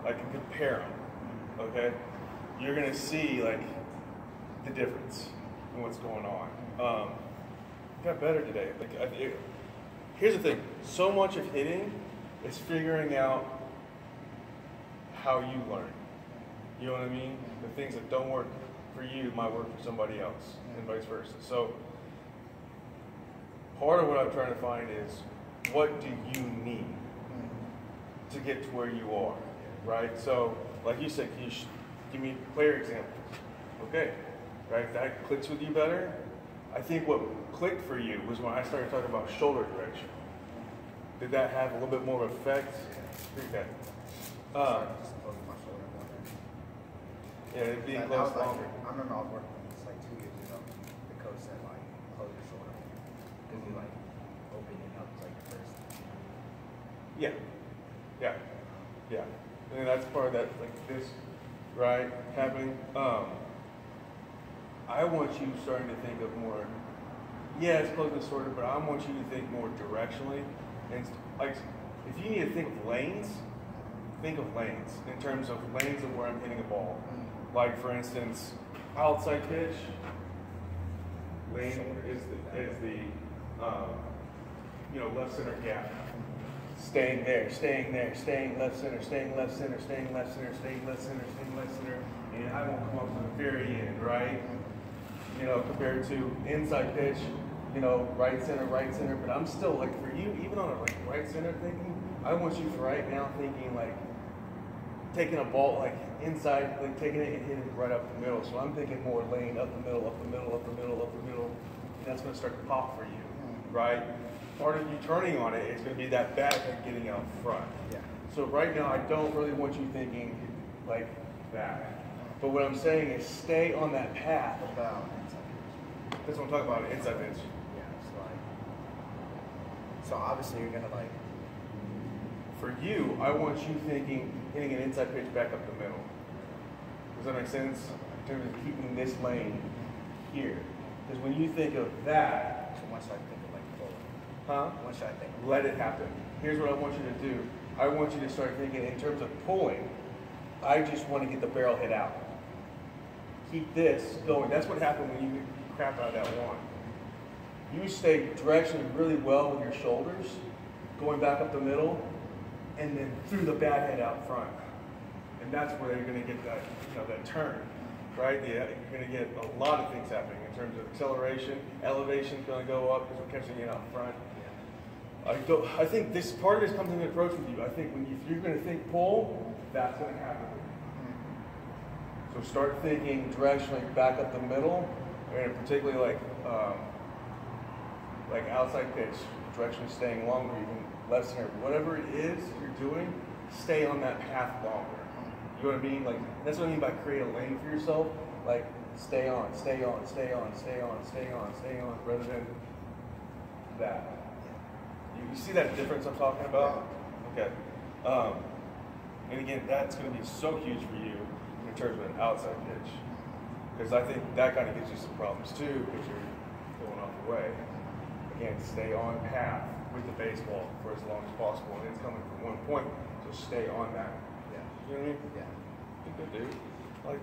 like and compare them, okay, you're gonna see like the difference in what's going on. Got better today. Here's the thing: so much of hitting is figuring out how you learn. You know what I mean? The things that don't work for you might work for somebody else, and vice versa. So part of what I'm trying to find is, what do you need to get to where you are, right? So, like you said, can you give me player examples? Okay, right? That clicks with you better. I think what clicked for you was when I started talking about shoulder direction. Did that have a little bit more effect? Okay. Yeah, it'd be close longer. I remember I was working on this like 2 years ago. The coach said like, close your shoulder because you like open it up like first. Yeah, yeah, yeah. And that's part of that, like this, right, happening. I want you starting to think of more. Yeah, it's close to sorted, but I want you to think more directionally. And like, if you need to think of lanes in terms of lanes of where I'm hitting a ball. Like for instance, outside pitch, lane is the left center gap. Staying there, staying left center, staying left center, staying left center, staying left center, staying left center, and I won't come up to the very end, right? Compared to inside pitch, right center, but I'm still like, for you, even on a like right center thinking, I want you for right now thinking like taking a ball like inside, like taking it and hitting it right up the middle. So I'm thinking more lane up the middle, and that's going to start to pop for you, right? Part of you turning on it is going to be that back and getting out front. Yeah. So right now, I don't really want you thinking like that. But what I'm saying is stay on that path. About inside pitch. That's what I'm talking about, inside pitch. Yeah, so obviously you're gonna like. For you, I want you thinking, hitting an inside pitch back up the middle. Does that make sense? In terms of keeping this lane here. Because when you think of that. So once I think of like forward. Huh? Once I think. Let it happen. Here's what I want you to do. I want you to start thinking in terms of pulling. I just want to get the barrel hit out. Keep this going. That's what happened when you crap out of that one. You stay directionally really well with your shoulders, going back up the middle, and then through the bat head out front. And that's where you're going to get that, that turn, right? Yeah, you're going to get a lot of things happening in terms of acceleration, elevation's going to go up because we're catching it out front. I think this part of this comes into approach with you. I think if you're going to think pull, that's going to happen. So start thinking directionally back up the middle, and particularly like outside pitch, directionally staying longer, even left center, whatever it is you're doing, stay on that path longer. You know what I mean? Like that's what I mean by create a lane for yourself. Like stay on, rather than that. You see that difference I'm talking about? Okay. And again, that's going to be so huge for you in terms of an outside pitch. Because I think that kind of gives you some problems too, because you're going off the way. Again, stay on path with the baseball for as long as possible. And it's coming from one point, so stay on that. Yeah. You know what I mean? Yeah. Good dude. I like it.